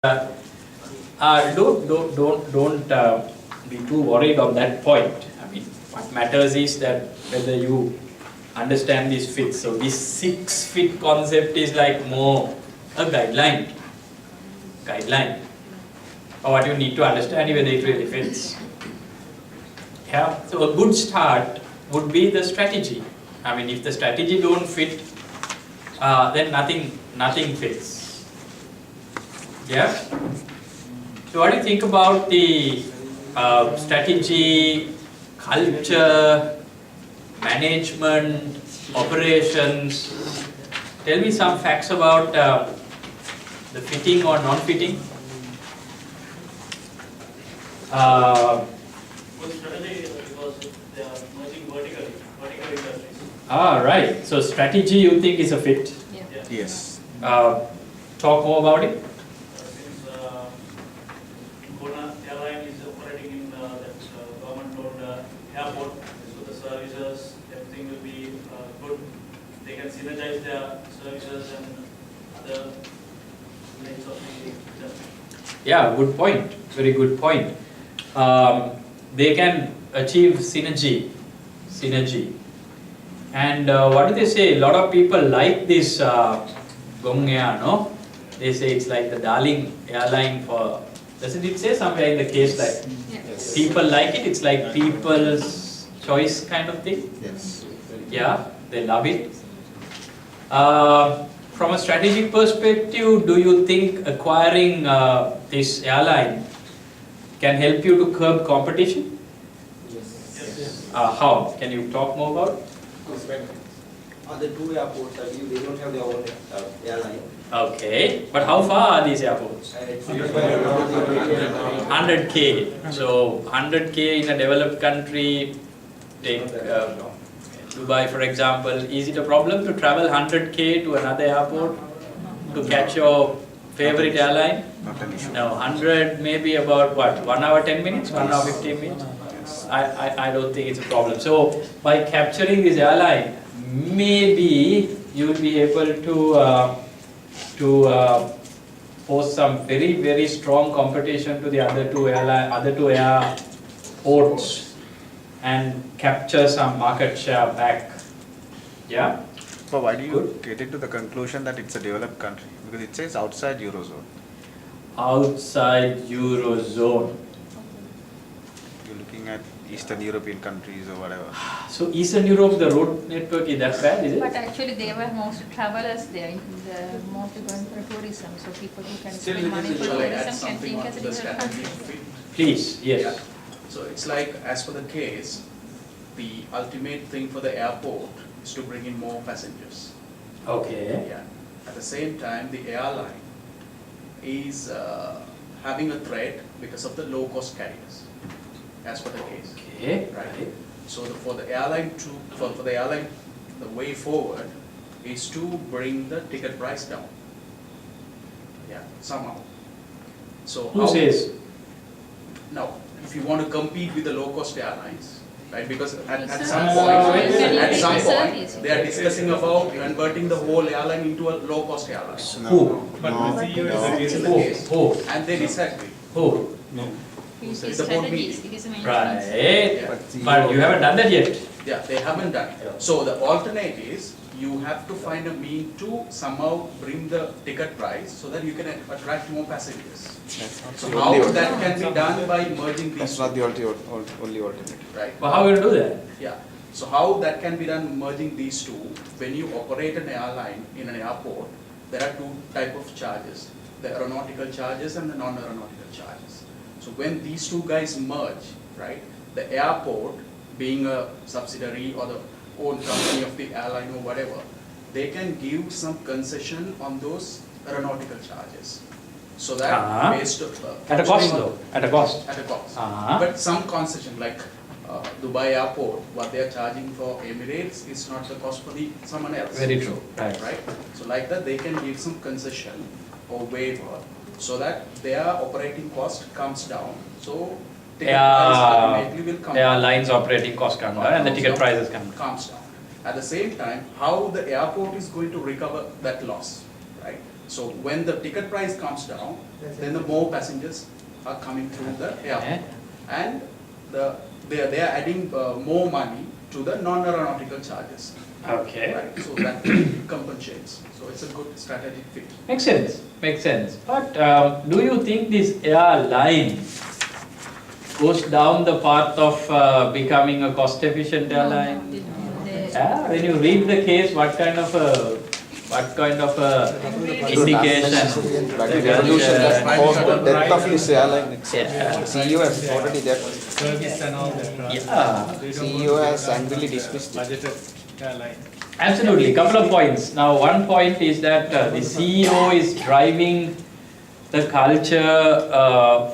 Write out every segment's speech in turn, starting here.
Don't be too worried on that point. I mean, what matters is that whether you understand these fits. So this 6 fit concept is like more a guideline. Or what you need to understand whether it really fits. Yeah. So a good start would be the strategy. I mean, if the strategy don't fit, then nothing fits. Yeah. So what do you think about the strategy, culture, management, operations? Tell me some facts about the fitting or non-fitting. Strategy because they are merging vertical industries. Right. So strategy you think is a fit? Yeah. Yes. Talk more about it. Since Kona airline is operating in that government-owned airport, so the services, everything will be good. They can synergize their services and other lanes of the industry. Yeah, good point. Very good point. They can achieve synergy. And what do they say? A lot of people like this Gong Air, no? They say it's like the darling airline for. Doesn't it say somewhere in the case like Yes. people like it? It's like people's choice kind of thing. Yes. Yeah, they love it. From a strategic perspective, do you think acquiring this airline can help you to curb competition? Yes. How? Can you talk more about it? Other two airports, I believe they don't have their own airline. Okay, but how far are these airports? It's used by around 100k. So 100k in a developed country, take Dubai for example. Is it a problem to travel 100k to another airport to catch your favorite airline? Not an issue. No, 100 maybe about what? 1 hour 10 minutes, 1 hour 15 minutes? Yes. I don't think it's a problem. So by capturing this airline, maybe you will be able to pose some very strong competition to the other two airports and capture some market share back. Yeah. But why do you Good. get into the conclusion that it's a developed country? Because it says outside Eurozone. Outside Eurozone. You're looking at Eastern European countries or whatever. So Eastern Europe, the road network is that bad, is But it? actually they were most travelers there, they're mostly going for tourism, so people who can Still, spend it money is for shall I add tourism can something think on as a to the developed strategy country. fit? Please, yes. Yeah. So it's like, as for the case, the ultimate thing for the airport is to bring in more passengers. Okay. Yeah. At the same time, the airline is having a threat because of the low-cost carriers, as per the case. Okay. Right. So for the airline, the way forward is to bring the ticket price down. Yeah, somehow. So Who says? Now, if you want to compete with the low-cost airlines, right? Because at It's some a- point, it's a- at some it's a point, service. they are discussing about converting the whole airline into a low-cost airline. Who? It's in the Who? case, Who? and they disagree. Who? It's It's a board strategies, meeting. it is a maintenance. Right. Yeah. But you haven't done that yet. Yeah, they haven't done it. So the alternate is, you have to find a mean to somehow bring the ticket price so that you can attract more passengers. So how that can be done by merging That's these not two, the only alternative. right? But how will you do that? Yeah, so how that can be done merging these two, when you operate an airline in an airport, there are two type of charges, the aeronautical charges and the non-aeronautical charges. So when these two guys merge, right, the airport being a subsidiary or the own company of the airline or whatever, they can give some concession on those aeronautical charges. So that based At a cost though. At a cost. at a cost. Uh-huh. But some concession, like Dubai airport, what they are charging for Emirates is not the cost for someone else. Very true. Right. Right? So like that, they can give some concession or waiver so that their operating cost comes down. So ticket price ultimately will come down. Airlines operating cost come down and the ticket prices come down. Comes down. At the same time, how the airport is going to recover that loss, right? So when the ticket price comes down, then the more passengers are coming through the airport. And they are adding more money to the non-aeronautical charges. Okay. Right? So that compensates. So it's a good strategic fit. Makes sense, makes sense. But do you think this airline goes down the path of becoming a cost-efficient airline? Yeah, when you read the case, what kind of a indication? Like the revolution that caused the death of this airline itself. Yeah. CEO has already that. Service and all that. Yeah. They don't CEO want to has run angrily the dismissed it. budgeted airline. Absolutely, couple of points. Now, one point is that the CEO is driving the culture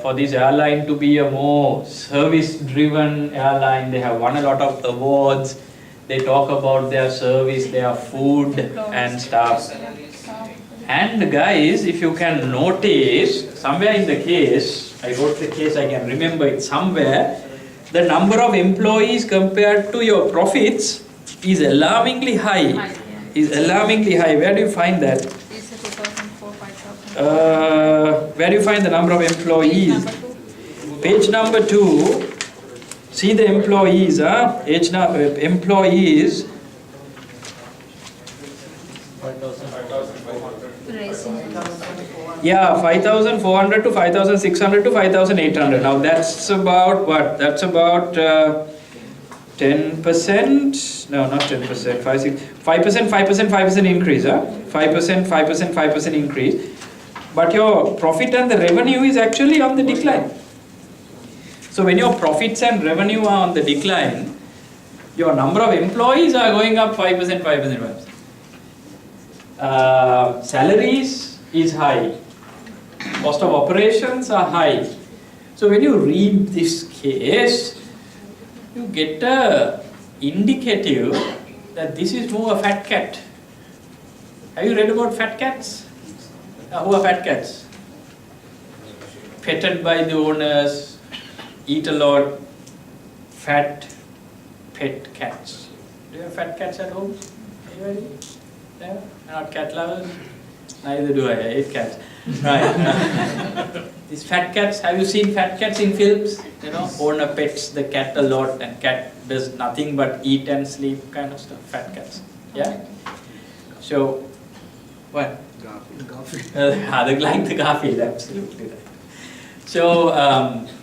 for this airline to be a more service-driven airline. They have won a lot of awards. They talk about their service, their food and stuff. And guys, if you can notice, somewhere in the case, I wrote the case, I can remember it somewhere, the number of employees compared to your profits is alarmingly high. Is alarmingly high. Where do you find that? It's a 2004, 5000. Where do you find the number of employees? Page number 2. See the employees, employees. Yeah, 5,400 to 5,600 to 5,800. Now that's about what? That's about 10%. No, not 10%. 5% increase. 5% increase. But your profit and the revenue is actually on the decline. So when your profits and revenue are on the decline, your number of employees are going up 5%. Salaries is high. Cost of operations are high. So when you read this case, you get a indicative that this is more a fat cat. Have you read about fat cats? Who are fat cats? Petted by the owners, eat a lot, fat pet cats. Do you have fat cats at home? Anybody? No? Not cat lovers? Neither do I hate cats. Right. These fat cats, have you seen fat cats in films? You know, owner pets the cat a lot and cat does nothing but eat and sleep kind of stuff. Fat cats. Yeah? So, what? They like the Garfield, absolutely right. So,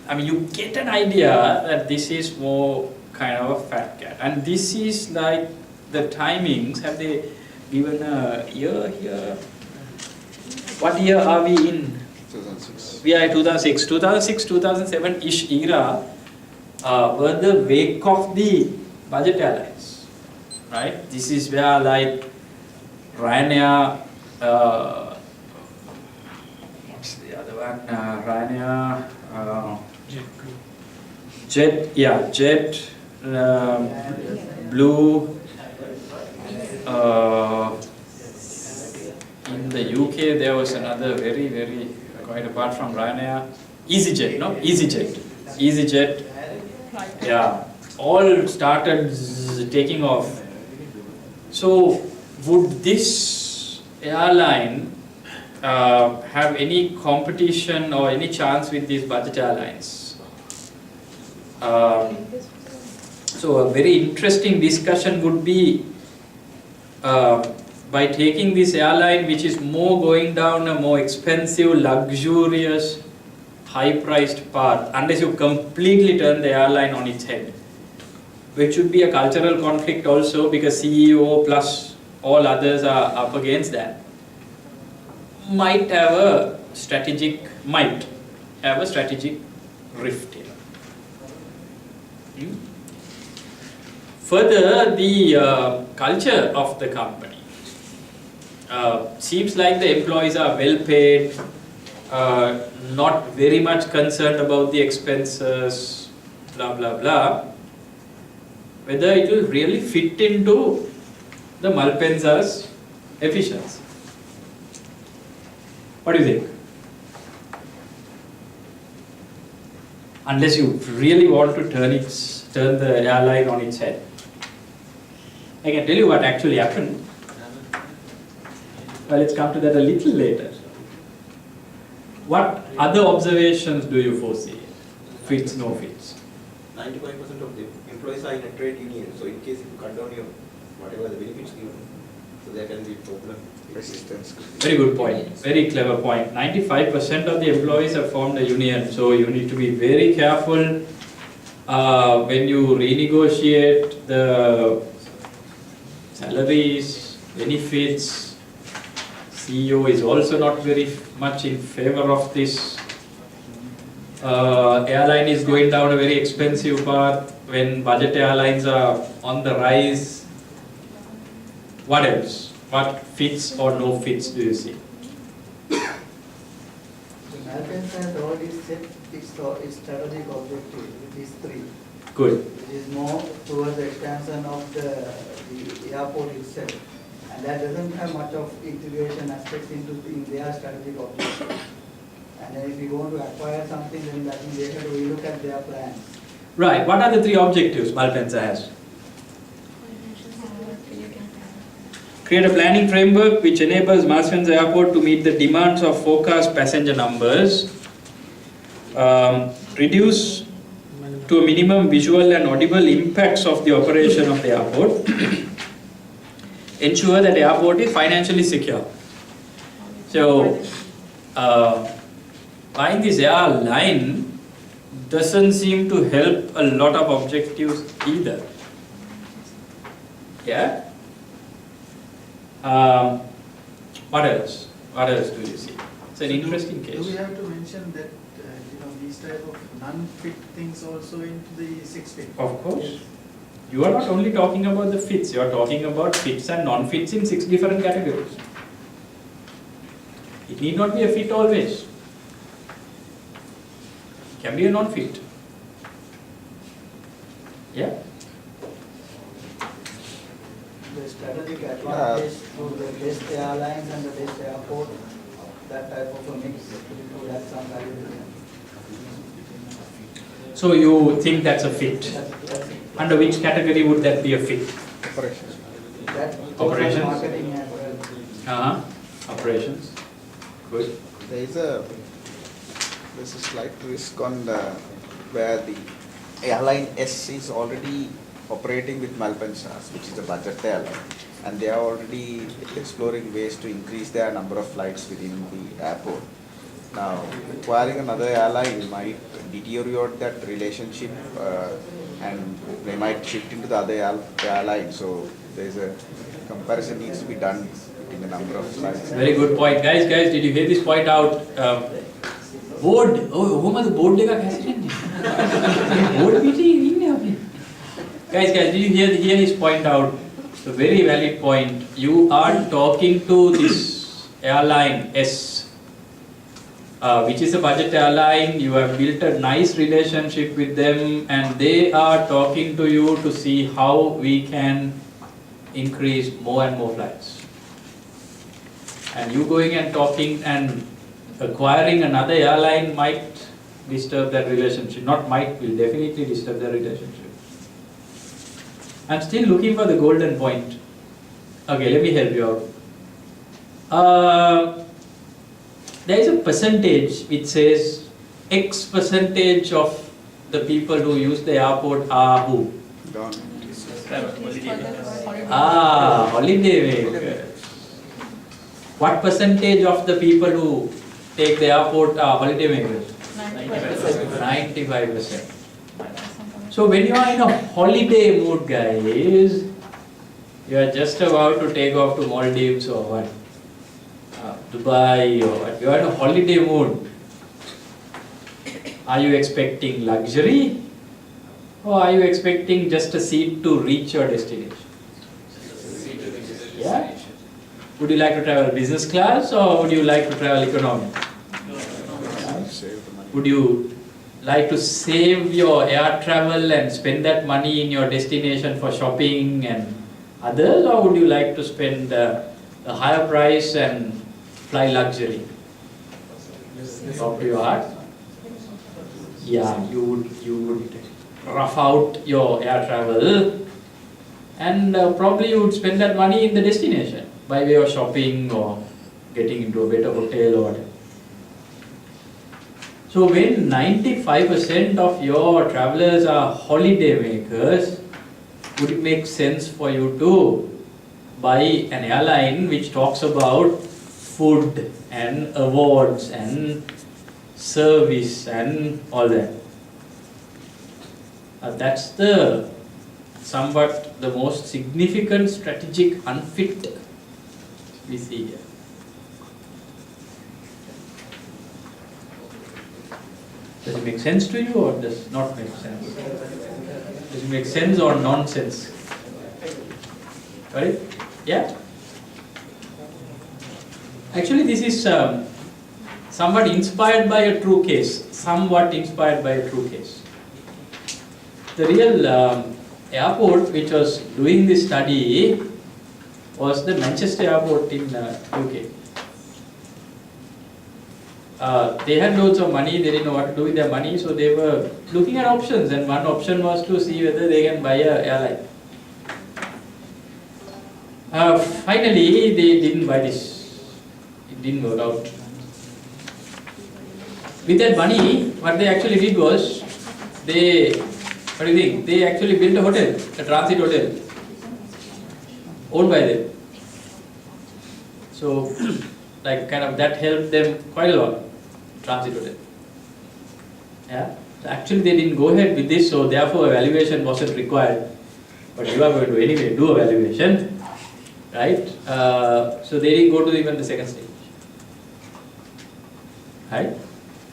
I mean, you get an idea that this is more kind of a fat cat. And this is like the timings. Have they given a year here? What year are we in? 2006. We are in 2006. 2006, 2007-ish era were the wake of the budget airlines. Right? This is where like Ryanair, what's the other one? Ryanair, Jet, Blue. In the UK there was another very quite apart from Ryanair, EasyJet, no? EasyJet, yeah, all started taking off. So would this airline have any competition or any chance with these budget airlines? So a very interesting discussion would be by taking this airline which is more going down a more expensive, luxurious, high-priced path, unless you completely turn the airline on its head, which would be a cultural conflict also because CEO plus all others are up against that, might have a strategic rift here. Further, the culture of the company. Seems like the employees are well paid, not very much concerned about the expenses, blah blah blah. Whether it will really fit into the Malpensa's efficiency. What do you think? Unless you really want to turn the airline on its head. I can tell you what actually happened. Well, let's come to that a little later. What other observations do you foresee? Fits, no fits. 95% of the employees are in a trade union, so in case if you cut down your whatever the benefits given, so there can be problem. Resistance. Very good point. Very clever point. 95% of the employees have formed a union, so you need to be very careful when you renegotiate the salaries, benefits. CEO is also not very much in favor of this. Airline is going down a very expensive path when budget airlines are on the rise. What else? What fits or no fits do you see? Malpensa has already set its strategic objective, which is 3. Good. It is more towards the expansion of the airport itself. And that doesn't have much of integration aspects in their strategic objective. And then if you want to acquire something, then that means they have to relook at their plans. Right. What are the 3 objectives Malpensa has? Create a planning framework which enables Malpensa Airport to meet the demands of forecast passenger numbers. Reduce to a minimum visual and audible impacts of the operation of the airport. Ensure that the airport is financially secure. So, buying this airline doesn't seem to help a lot of objectives either. Yeah? What else? What else do you see? It's an interesting Do we case. have to mention that these type of non-fit things also into the 6 fit? Of course. You are not only talking about the fits, you are talking about fits and non-fits in 6 different categories. It need not be a fit always. It can be a non-fit. Yeah? The strategic advantage to the best airlines and the best airport, that type of a mix, would have some value to them. So you think that's a fit? That's it. Under which category would that be a fit? Operations. That Operations? marketing as well. Operations. Good. There's a slight risk on the where the airline S is already operating with Malpensa, which is a budget airline, and they are already exploring ways to increase their number of flights within the airport. Now, acquiring another airline might deteriorate that relationship, and they might shift into the other airline. So there's a comparison needs to be done in the number of flights. Very good point. Guys, did you hear this point out? Board. Oh, who was the board lega kaise board meeting in there. Guys, did you hear his point out? A very valid point. You are talking to this airline S, which is a budget airline. You have built a nice relationship with them, and they are talking to you to see how we can increase more and more flights. And you going and talking and acquiring another airline might disturb that relationship. Not might, will definitely disturb the relationship. I'm still looking for the golden point. Okay, let me help you out. There is a percentage which says X percentage of the people who use the airport are who? Gone. Holiday makers. What percentage of the people who take the airport are holiday makers? 95%. So when you are in a holiday mood, guys, you are just about to take off to Maldives or what? Dubai or what? You are in a holiday mood. Are you expecting luxury? Or are you expecting just a seat to reach your destination? Yeah? Would you like to travel business class or would you like to travel economy? Save the money. Would you like to save your air travel and spend that money in your destination for shopping and others, or would you like to spend a higher price and fly luxury? Talk to your heart. Yeah, you would rough out your air travel and probably you would spend that money in the destination by way of shopping or getting into a better hotel or whatever. So when 95% of your travelers are holiday makers, would it make sense for you to buy an airline which talks about food and awards and service and all that? That's the somewhat the most significant strategic unfit we see here. Does it make sense to you or does not make sense? Does it make sense or nonsense? Right? Yeah? Actually, this is somewhat inspired by a true case. Somewhat inspired by a true case. The real airport which was doing this study was the Manchester airport in UK. They had loads of money, they didn't know what to do with their money, so they were looking at options, and one option was to see whether they can buy an airline. Finally, they didn't buy this. It didn't work out. With that money, what they actually did was, what do you think? They actually built a hotel, a transit hotel, owned by them. So, like kind of that helped them quite a lot, transit hotel. Yeah. So actually they didn't go ahead with this, so therefore evaluation wasn't required. But you are going to anyway do evaluation, right? So they didn't go to even the second stage, right?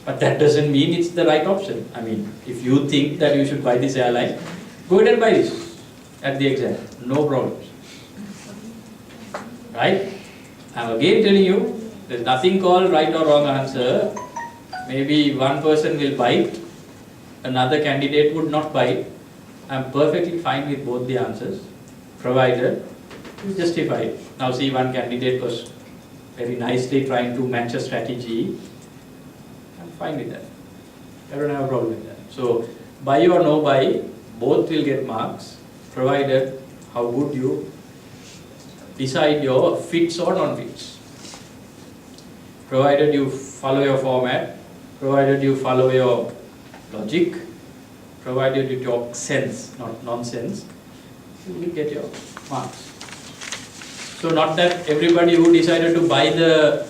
But that doesn't mean it's the right option. I mean, if you think that you should buy this airline, go ahead and buy this at the exam, no problems, right? I'm again telling you, there's nothing called right or wrong answer. Maybe one person will buy it, another candidate would not buy it. I'm perfectly fine with both the answers, provided you justify it. Now see, one candidate was very nicely trying to match a strategy. I'm fine with that. I don't have a problem with that. So, buy or no buy, both will get marks, provided how good you decide your fits or non-fits. Provided you follow your format, provided you follow your logic, provided you talk sense, not nonsense, you will get your marks. So not that everybody who decided to buy the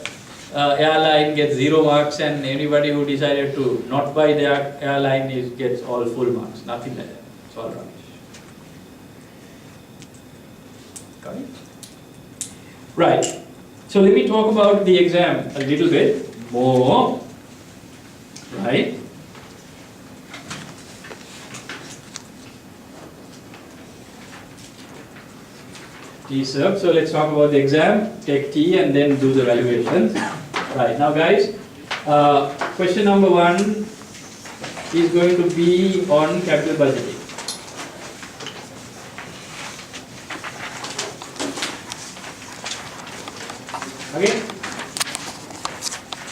airline gets 0 marks and anybody who decided to not buy the airline gets all full marks. Nothing like that. It's all rubbish. Got it? Right. So let me talk about the exam a little bit more. Right? T-sub. So let's talk about the exam, take T and then do the evaluations. Right, now guys, question number 1 is going to be on capital budgeting. Okay?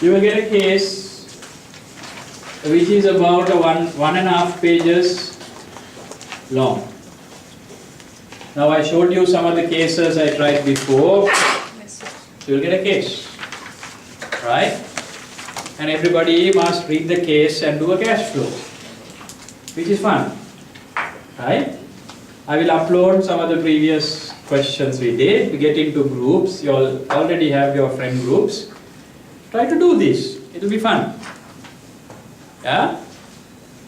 You will get a case which is about a 1.5 pages long. Now I showed you some of the cases I tried before. So you'll get a case, right? And everybody must read the case and do a cash flow, which is fun, right? I will upload some of the previous questions we did. We get into groups. You all already have your friend groups. Try to do this. It will be fun. Yeah?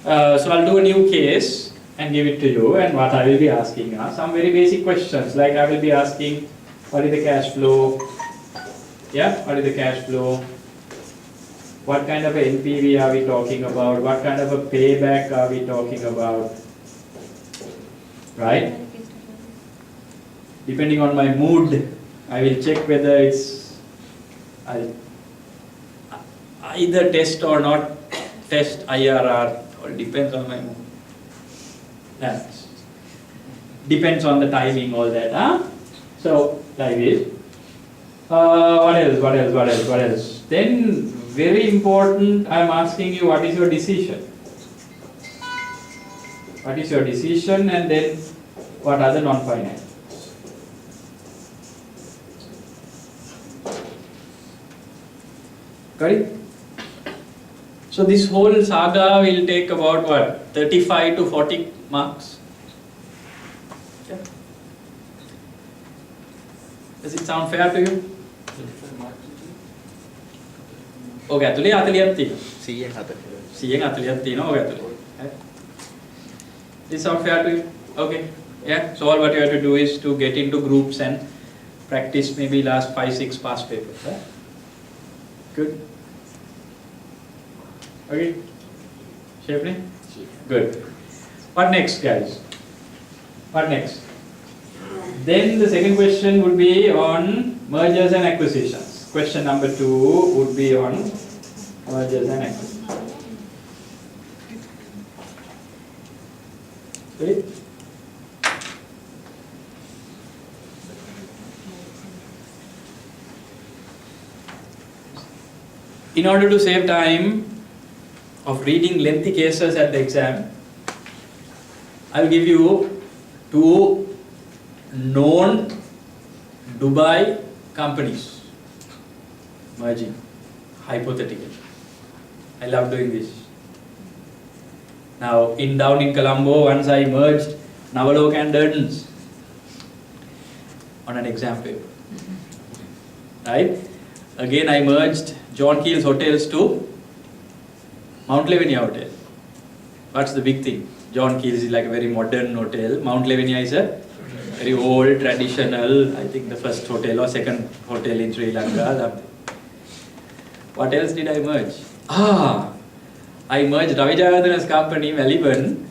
So I'll do a new case and give it to you, and what I will be asking are some very basic questions, like I will be asking, what is the cash flow? Yeah, what is the cash flow? What kind of a NPV are we talking about? What kind of a payback are we talking about? Right? Depending on my mood, I will check whether it's either test or not test IRR, or it depends on my mood. That depends on the timing, all that. Huh? So, like this. What else? Then, very important, I am asking you, what is your decision? What is your decision, and then what are the non-finite? Got it? So this whole saga will take about what? 35 to 40 marks. Yeah. Does it sound fair to you? ඔක ඇතුලේ 40ක් තියෙනවා. 100න් 40ක් තියෙනවා ඔක ඇතුලේ. This sound fair to you? Okay. Yeah. So all what you have to do is to get into groups and practice maybe last 5-6 past papers. Right? Good. Okay. Shapely? Good. What next, guys? What next? Then the second question would be on mergers and acquisitions. Question number 2 would be on mergers and acquisitions. Ready? In order to save time of reading lengthy cases at the exam, I'll give you 2 known Dubai companies merging, hypothetically. I love doing this. Now, down in Colombo, once I merged Navalok and Durdans on an exam paper. Right? Again, I merged John Keel's hotels to Mount Lavinia Hotel. What's the big thing? John Keel's is like a very modern hotel. Mount Lavinia is a very old, traditional, I think the first hotel or second hotel in Sri Lanka. What else did I merge? I merged Ravi Jayawardena's company, Melbourne,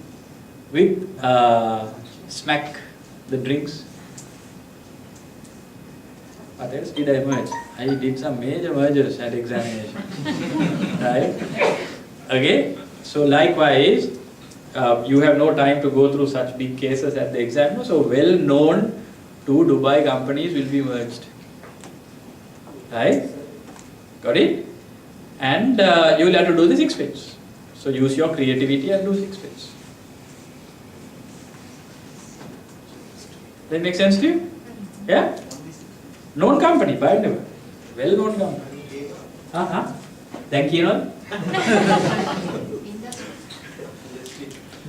with Smack, the drinks. What else did I merge? I did some major mergers at examination. Right? Okay? So likewise, you have no time to go through such big cases at the exam. So well-known 2 Dubai companies will be merged. Right? Got it? And you will have to do the 6 bits. So use your creativity and do 6 bits. That make sense to you? Yeah? Known company, by the way. Well-known company. Thank you.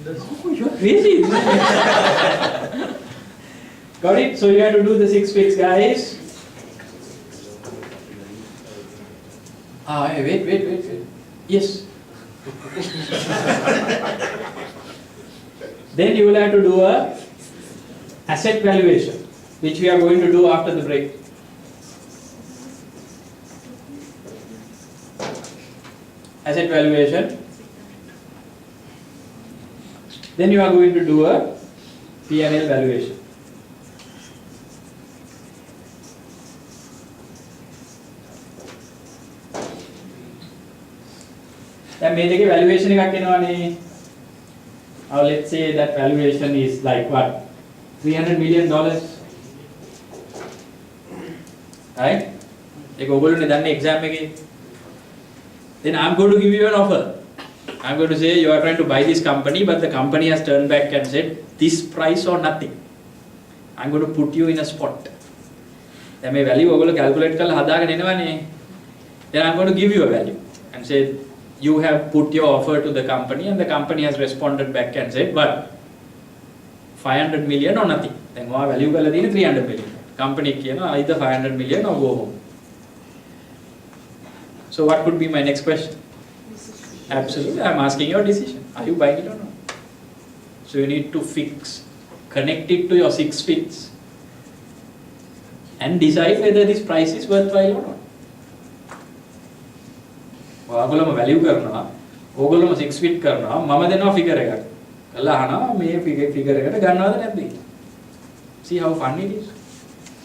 Oh, you're crazy. Got it? So you have to do the 6 bits, guys. Wait. Yes. Then you will have to do a asset valuation, which we are going to do after the break. Asset valuation. Then you are going to do a P&L valuation. Then මේ දෙකේ valuation එකක් එනවනේ. Now let's say that valuation is like what? $300 million. Right? ඒක ඔයගොල්ලෝනේ දන්නේ exam එකේ. Then I'm going to give you an offer. I'm going to say you are trying to buy this company, but the company has turned back and said this price or nothing. I'm going to put you in a spot. Then my value ඔයගොල්ලෝ calculate කරලා හදාගෙන එනවනේ. Then I'm going to give you a value and say you have put your offer to the company and the company has responded back and said, but 500 million or nothing. Then our value කරලා තියෙන්නේ 300 million. Company කියනවා either 500 million or go home. So what could be my next question? Absolutely, I'm asking your decision. Are you buying it or not? So you need to connect it to your 6 bits and decide whether this price is worthwhile or not. ඔයගොල්ලෝම value කරනවා, ඔයගොල්ලෝම 6 bit කරනවා, මම දෙනවා figure එකක්. කළා අහනවා මේ figure එකට ගන්නවද නැද්ද? See how fun it is?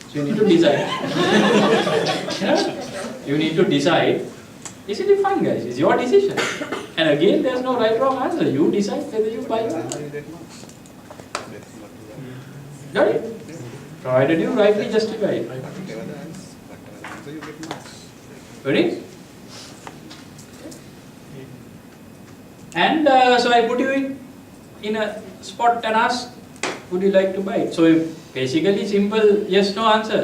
So you need to decide. You need to decide. Isn't it fun, guys? It's your decision. And again, there's no right or wrong answer. You decide whether you buy or not. Got it? Provided you rightly justify it. Ready? And so I put you in a spot and ask, would you like to buy it? So basically simple yes no answer.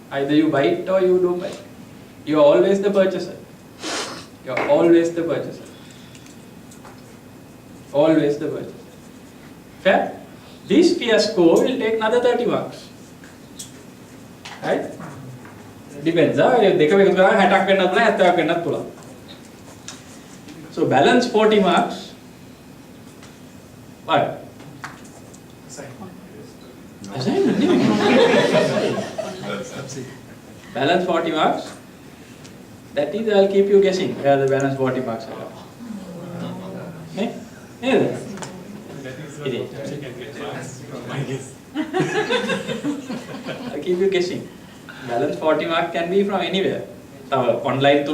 Either you buy it or you don't buy it. You are always the purchaser. You're always the purchaser. Always the purchaser. Fair? This fiasco will take another 30 marks. Right? Depends. So balance 40 marks. What? Assignment. Balance 40 marks. That is, I'll keep you guessing where the balance 40 marks are. I'll keep you guessing. Balance 40 mark can be from anywhere. Online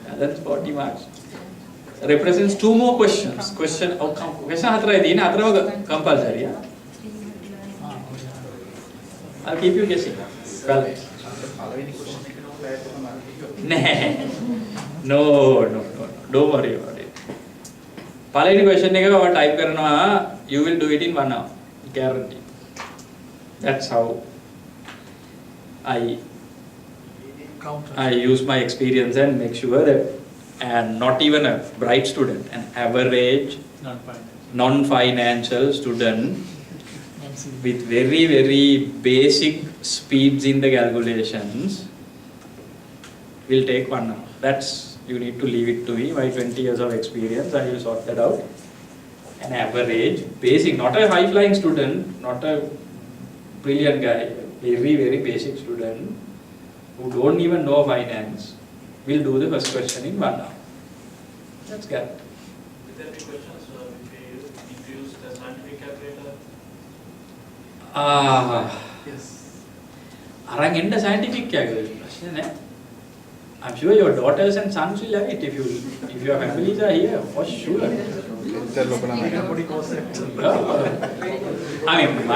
balance 40 marks represents 2 more questions. Question compulsory. I'll keep you guessing. Balance. No. Don't worry about it. Palani question type karna, you will do it in 1 hour. Guarantee. That's how I use my experience and make sure that, and not even a bright student, an average non-financial student with very, very basic speeds in the calculations will take 1 hour. That's, you need to leave it to me, my 20 years of experience, I will sort that out. An average, basic, not a high-flying student, not a brilliant guy, very, very basic student who don't even know finance will do the first question in 1 hour. That's guaranteed. Will there be questions if we use the scientific calculator? Yes. Arang end scientific calculation. I'm sure your daughters and sons will have it if your families are here, for sure. I mean,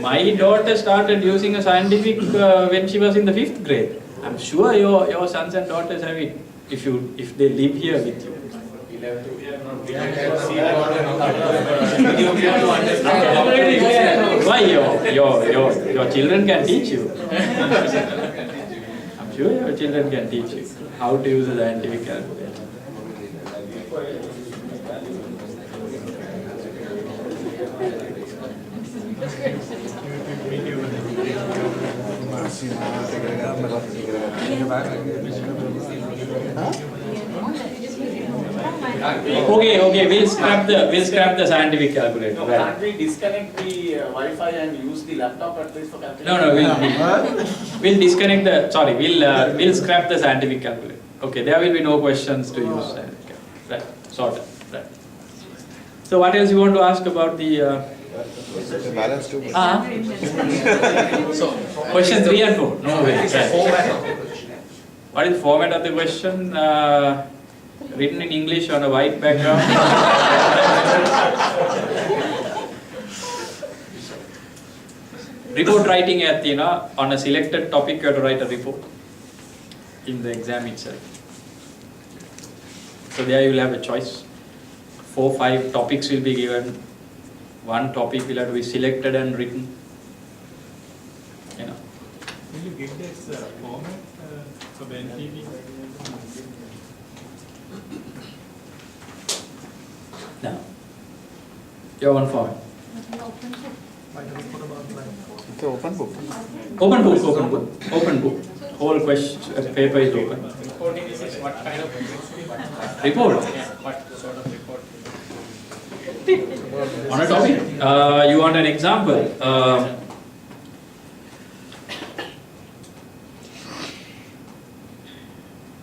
my daughter started using a scientific when she was in the 5th grade. I'm sure your sons and daughters have it if they live here with you. Why your children can teach you. I'm sure your children can teach you how to use a scientific calculator. Okay, we'll scrap the scientific calculator. Right. Can't we disconnect the Wi-Fi and use the laptop at least for calculation? No, we'll disconnect we'll scrap the scientific calculator. Okay, there will be no questions to use scientific calculator. Right, sorted. Right. So what else you want to ask about the balance 2? So question 3 and 4. No way. Right. What is the format of the question? Written in English on a white background. Report writing on a selected topic, you have to write a report in the exam itself. So there you will have a choice. 4-5 topics will be given. 1 topic will have to be selected and written. Will you give this format for the NTV? Now, your one format. It's an open book. Open book. Whole question paper is open. Reporting is what kind of Report what sort of report? on a topic. You want an example?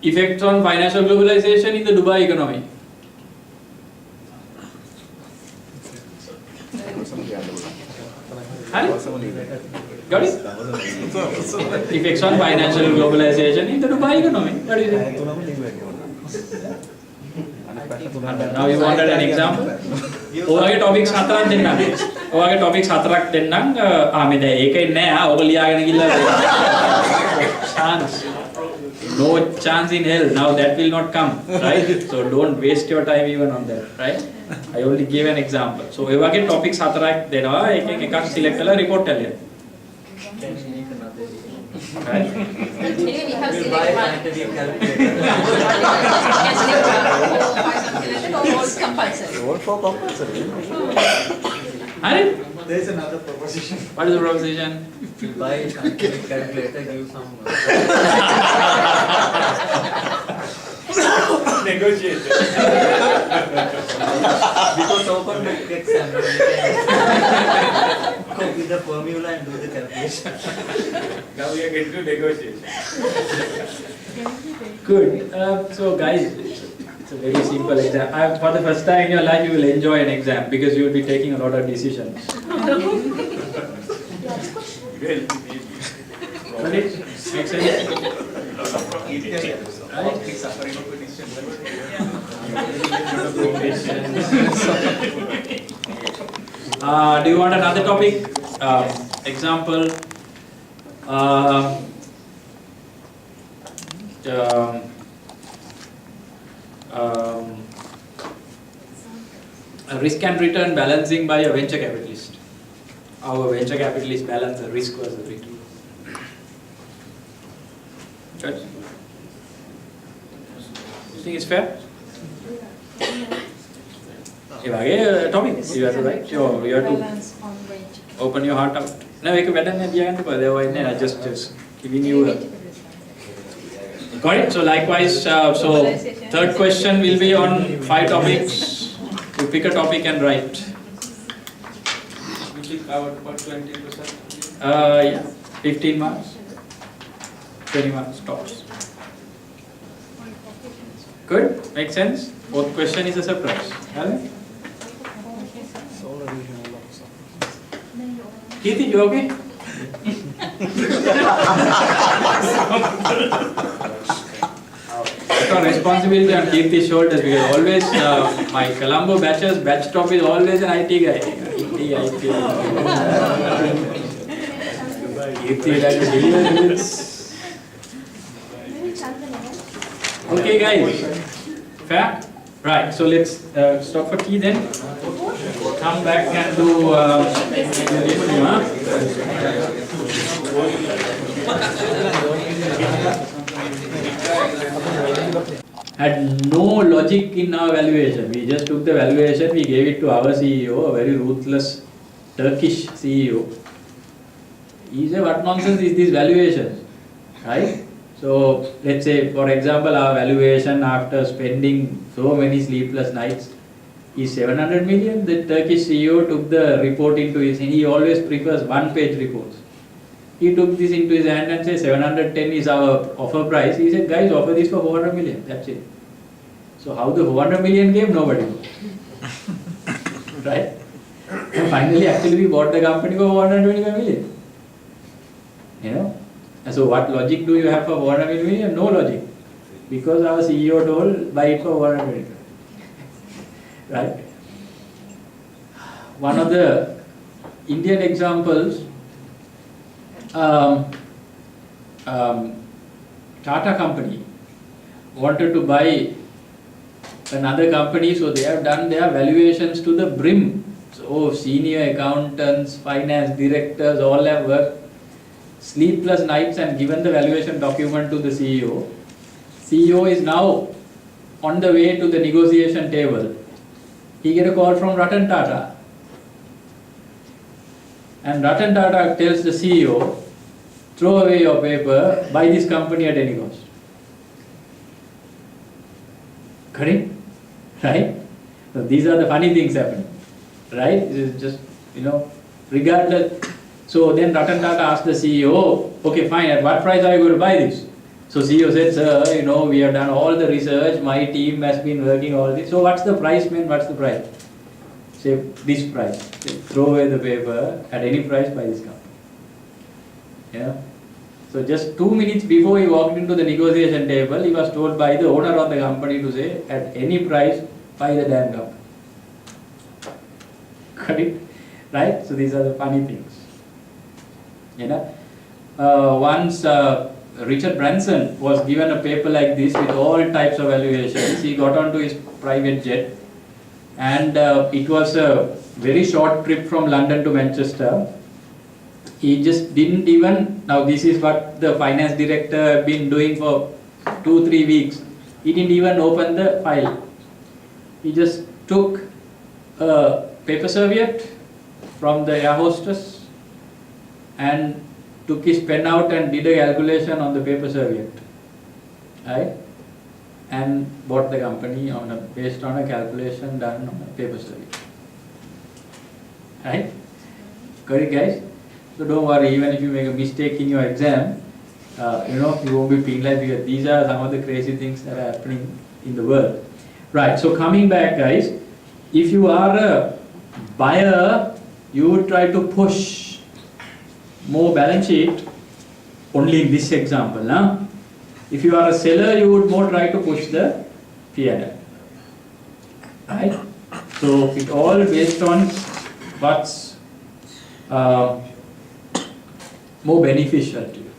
Effects on financial globalization in the Dubai economy. Got it? Effects on financial globalization in the Dubai economy. What is it? Now you wanted an example? ඔයාගේ topics 4ක් දෙන්නම්. ඔයාගේ topics 4ක් දෙන්නම්. මේ දැන් ඒකේ නෑ. ඔබ ලියාගෙන ගිහලා chance. No chance in hell. Now that will not come, right? So don't waste your time even on that, right? I only gave an example. So ඔයාගේ topics 4ක් දෙනවා. එකෙන් එකක් select කරලා report කරන්න. Right? Anyway, we have We'll select buy one. scientific calculator. Can select one or buy something like that, or all compulsory. All for compulsory. Harry, There is another proposition. what is the proposition? To buy scientific calculator, give some. Negotiate. Because open book exam, you can copy the formula and do the calculation. Now we are getting to negotiation. Good. So guys, it's a very simple exam. For the first time in your life, you will enjoy an exam because you will be taking a lot of decisions. Got it? Make sense? Do you want another topic? Example. A risk and return balancing by a venture capitalist. Our venture capitalist balance the risk versus the return. Good. You think it's fair? You have a topic. You have to write. You have to Balance on venture. open your heart out. No, we can just giving you a. Got it? So likewise, so third question will be on 5 topics. You pick a topic and write. Which is about 20%. Yeah, 15 marks, 20 marks tops. Good? Make sense? Fourth question is a surprise. Alan? Kirti, you okay? It's a responsibility on Kirti's shoulders because always my Colombo batch's batch top is always an IT guy. IT. Kirti had to deliver this. Okay guys, fair? Right, so let's stop for tea then. Come back and do had no logic in our valuation. We just took the valuation, we gave it to our CEO, a very ruthless Turkish CEO. He said, what nonsense is this valuation? Right? So let's say, for example, our valuation after spending so many sleepless nights is 700 million. The Turkish CEO took the report into his hand. He always prefers one-page reports. He took this into his hand and said 710 is our offer price. He said, guys, offer this for 400 million. That's it. So how the 400 million came, nobody knows. Right? And finally, actually, we bought the company for 425 million. You know? And so what logic do you have for 400 million? No logic. Because our CEO told, buy it for 400 million. Right? One of the Indian examples, Tata company wanted to buy another company, so they have done their valuations to the brim. So senior accountants, finance directors, all have worked sleepless nights and given the valuation document to the CEO. CEO is now on the way to the negotiation table. He get a call from Ratan Tata. And Ratan Tata tells the CEO, throw away your paper, buy this company at any cost. Correct? Right? So these are the funny things happening. Right? It is just, regardless. So then Ratan Tata asked the CEO, okay fine, at what price are you going to buy this? So CEO said, sir, we have done all the research, my team has been working all this. So what's the price, man? What's the price? Say, this price. Say, throw away the paper, at any price, buy this company. Yeah. So just 2 minutes before he walked into the negotiation table, he was told by the owner of the company to say, at any price, buy the damn company. Got it? Right? So these are the funny things. Once Richard Branson was given a paper like this with all types of valuations. He got onto his private jet and it was a very short trip from London to Manchester. he just didn't even, now this is what the finance director had been doing for 2-3 weeks. He didn't even open the file. He just took a paper serviette from the air hostess and took his pen out and did a calculation on the paper serviette, right? And bought the company based on a calculation done on a paper serviette, right? Correct, guys? So don't worry, even if you make a mistake in your exam, you won't be penalized because these are some of the crazy things that are happening in the world. Right, so coming back, guys, if you are a buyer, you would try to push more balance sheet, only in this example. Now, if you are a seller, you would more try to push the P&L. Right? So it all based on what's more beneficial to you.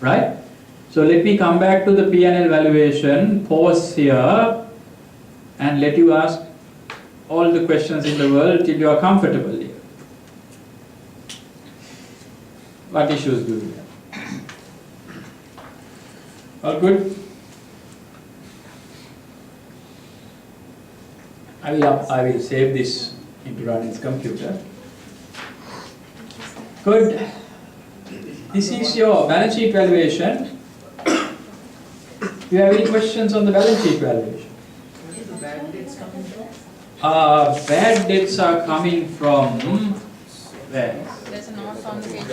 Right? So let me come back to the P&L valuation, pause here, and let you ask all the questions in the world till you are comfortable here. What issues do you have? All good? I will save this into Ranil's computer. Good. This is your balance sheet valuation. Do you have any questions on the balance sheet valuation? Bad debts are coming from where? There's a note on the page.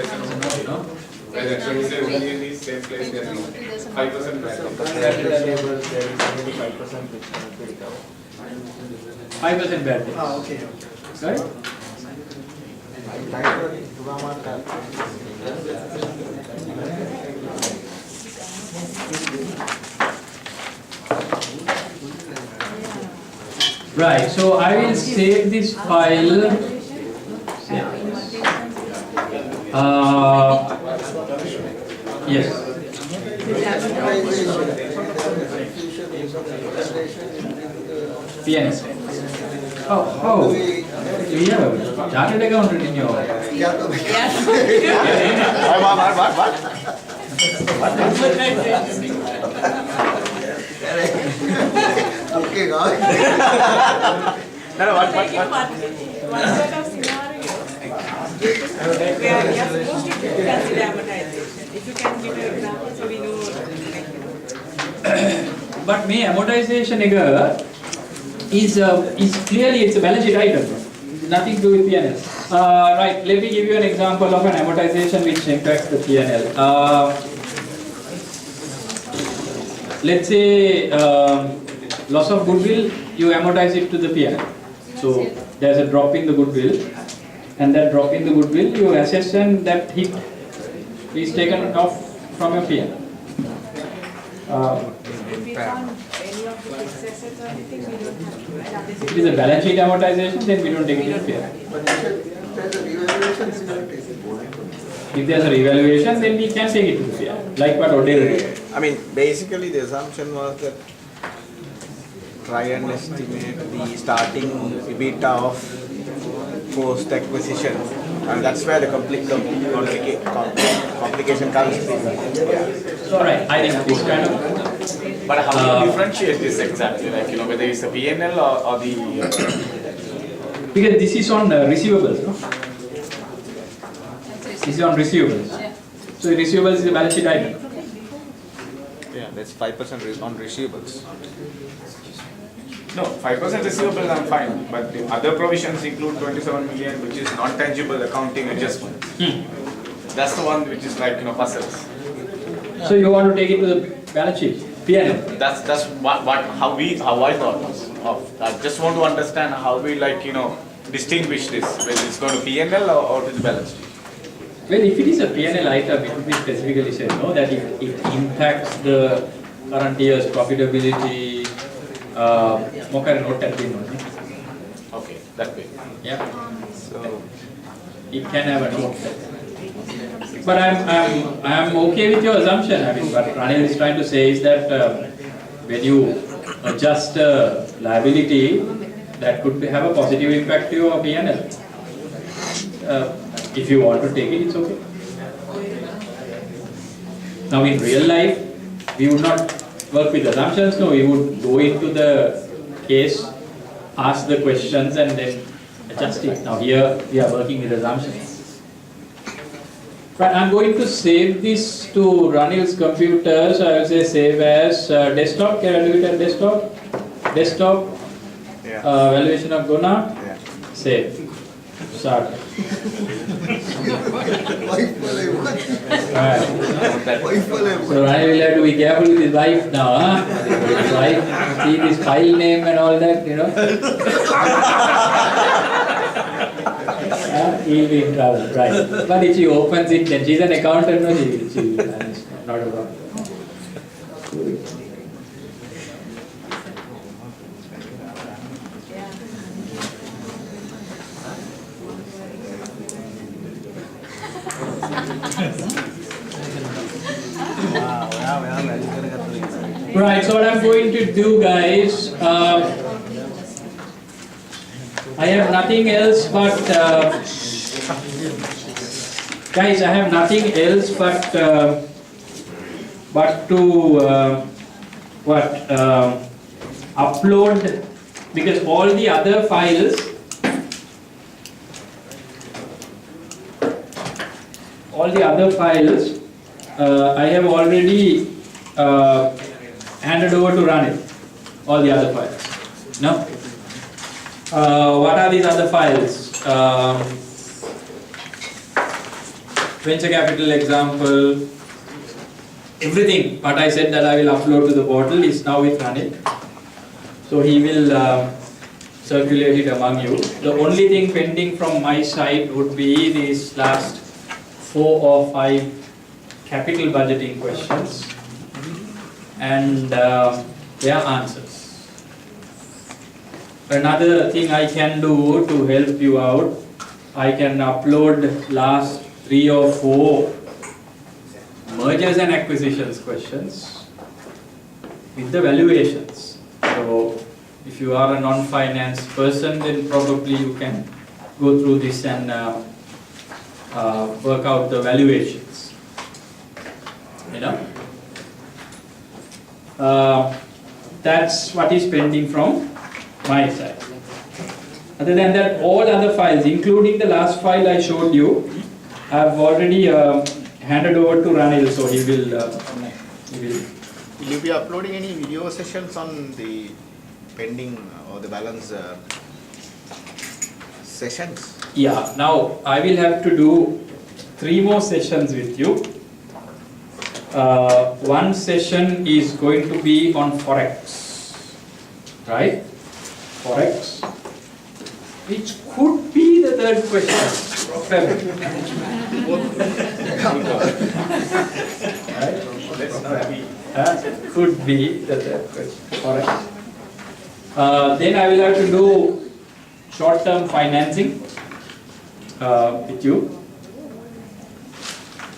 No? Well, actually, it's only in the same place there is 5% back. Receivables, there is only 5% which cannot be recovered. 5% bad debts. Okay. Right? I tried to Ravama calculation. Right, so I will save this file. Yes. PNS. Oh, do you have a chartered accountant in your? Okay, What sort of scenario where we are supposed to consider amortization? If you can give an example so we know. But may amortization is clearly it's a balance sheet item. Nothing to do with P&L. Right, let me give you an example of an amortization which impacts the P&L. Let's say loss of goodwill, you amortize it to the P&L. So there's a drop in the goodwill, and that drop in the goodwill you assess and that hit is taken off from your P&L. If we found any of the fixed assets or anything, we don't have to, right? If it is a balance sheet amortization, then we don't take it to the P&L. If there's a revaluation, then we can take it to the P&L, like what Odell did. I mean, basically the assumption was that try and estimate the starting EBITDA of post acquisition, and that's where the complication comes from. All right, I think this kind of. But how do you differentiate this exactly? Like, whether it's a P&L or the... Because this is on receivables, no? This is on receivables. Yeah. So receivables is a balance sheet item. Yeah, that's 5% on receivables. No, 5% receivable I'm fine, but the other provisions include 27 million, which is non-tangible accounting adjustment. That's the one which is like, puzzles. So you want to take it to the balance sheet, P&L. That's how I thought of. I just want to understand how we distinguish this, whether it's going to P&L or to the balance sheet. Well, if it is a P&L item, it would be specifically said, no, that it impacts the current year's profitability. Okay, that way. Yeah. So It can have a note. But I'm okay with your assumption. I mean, what Ranil is trying to say is that when you adjust liability, that could have a positive impact to your P&L. If you want to take it, it's okay. Now in real life, we would not work with assumptions, no, we would go into the case, ask the questions and then adjust it. Now here we are working with assumptions. Right, I'm going to save this to Ranil's computer, so I will say save as desktop. Can I do it at desktop? Desktop, Yeah. valuation of Gona, Yeah. save, start. Alright. So Ranil will have to be careful with his wife now, huh? His wife, see this file name and all that, you know. He'll be in trouble, right? But if she opens it, then she's an accountant, no, she will manage, not a problem. Right, so what I'm going to do, guys, I have nothing else but, guys, I have nothing else but to, upload, because all the other files, I have already handed over to Ranil, all the other files. No? What are these other files? Venture capital example, everything what I said that I will upload to the portal is now with Ranil. So he will circulate it among you. The only thing pending from my side would be these last 4 or 5 capital budgeting questions and their answers. Another thing I can do to help you out, I can upload last 3 or 4 mergers and acquisitions questions with the valuations. So if you are a non-finance person, then probably you can go through this and work out the valuations. You know, that's what is pending from my side. Other than that, all other files, including the last file I showed you, I've already handed over to Ranil, so he will. Will you be uploading any video sessions on the pending or the balance sessions? Yeah, now I will have to do 3 more sessions with you. One session is going to be on Forex, right? Forex, which could be the third question. Could be the third question. Forex. Then I will have to do short-term financing with you.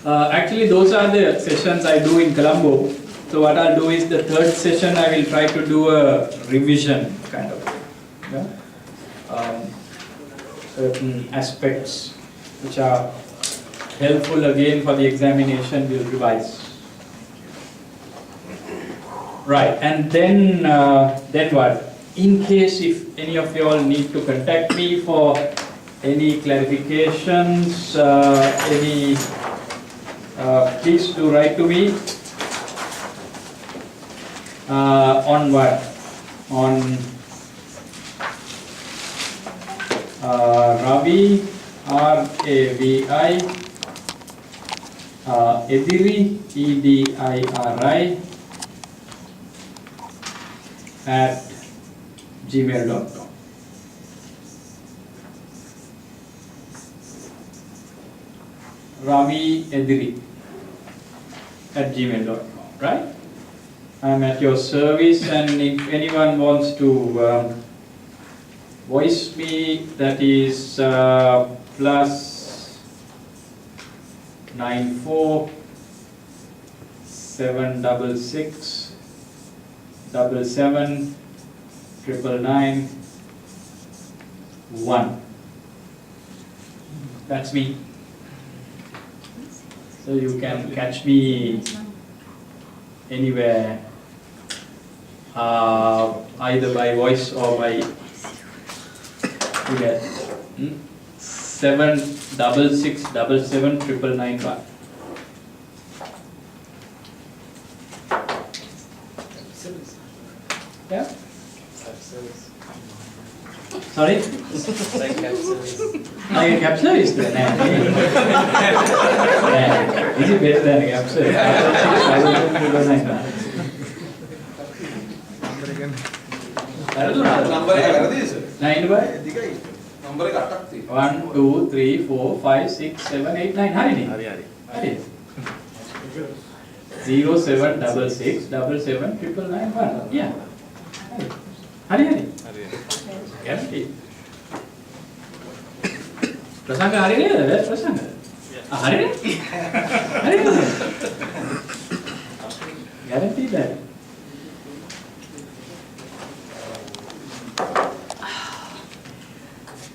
Actually, those are the sessions I do in Colombo. So what I'll do is the third session I will try to do a revision kind of. Yeah? Certain aspects which are helpful again for the examination will revise. Right, and then what? In case if any of you all need to contact me for any clarifications, please do write to me on what? On Ravi, R-A-V-I, Ediri, E-D-I-R-I, at gmail.com. Ravi Ediri at gmail.com, right? I'm at your service, and if anyone wants to voice me, that is plus 94 766 77 999 1. That's me. So you can catch me anywhere, either by voice or by 766779991. Yeah? Sorry? Like capsules. Like a cap service then? Is it better than a cap service? Number එක වැරදිද sir? 9 by? දිගයි. Number එක 8ක් තියෙනවා. 1, 2, 3, 4, 5, 6, 7, 8, 9. හරිනේ? හරි. 0766779991. Yeah. හරි. Guarantee. ප්‍රසංග හරි නේද? ප්‍රසංග. හරි නේ? හරි නේද? Guarantee that.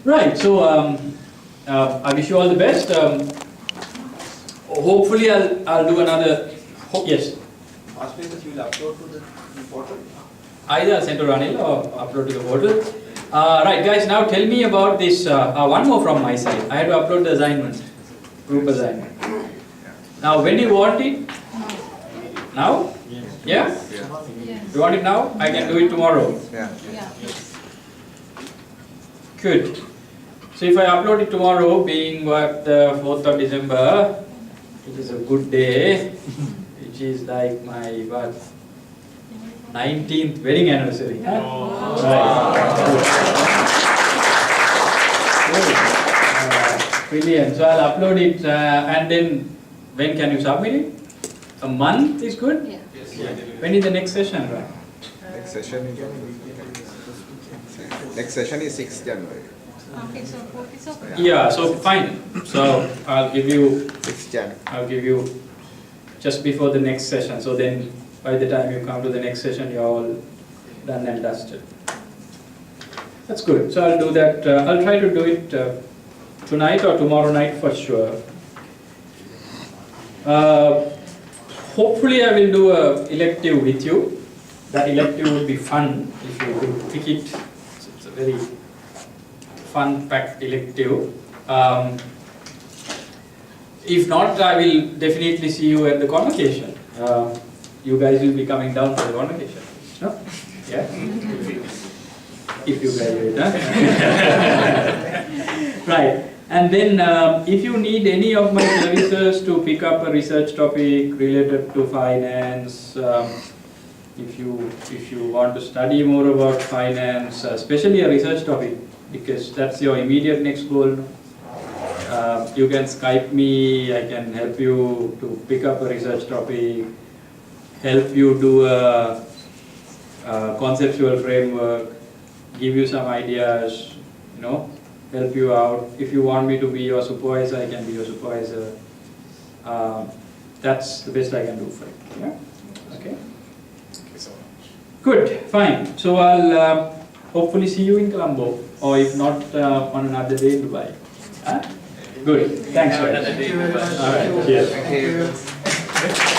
Right, so I wish you all the best. Hopefully I'll do another, yes. Past papers you will upload to the portal? Either I'll send to Ranil or upload to the portal. Right guys, now tell me about this, one more from my side. I had to upload the assignment, group assignment. Now when do you want it? Now? Yeah? You want it now? I can do it tomorrow. Yeah. Good. So if I upload it tomorrow, being what, the 4th of December, it is a good day, which is like my what, 19th wedding anniversary. Huh? Right. Brilliant. So I'll upload it, and then when can you submit it? A month is good? Yeah. When is the next session, right? Next session is 6th January. Okay, so it's okay. Yeah, so fine. So I'll give you 6th January. I'll give you just before the next session. So then by the time you come to the next session, you're all done and dusted. That's good. So I'll do that. I'll try to do it tonight or tomorrow night for sure. Hopefully I will do a elective with you. That elective would be fun if you could pick it. It's a very fun-packed elective. If not, I will definitely see you at the convocation. You guys will be coming down for the convocation, no? Yeah? If you graduate, huh? Right. And then if you need any of my services to pick up a research topic related to finance, if you want to study more about finance, especially a research topic, because that's your immediate next goal, you can Skype me, I can help you to pick up a research topic, help you do a conceptual framework, give you some ideas, help you out. If you want me to be your supervisor, I can be your supervisor. That's the best I can do for you. Yeah? Okay? Thank you so much. Good, fine. So I'll hopefully see you in Colombo, or if not, on another day in Dubai. Huh? Good, thanks. Have guys. another day. Bye. All right, cheers. Thank you.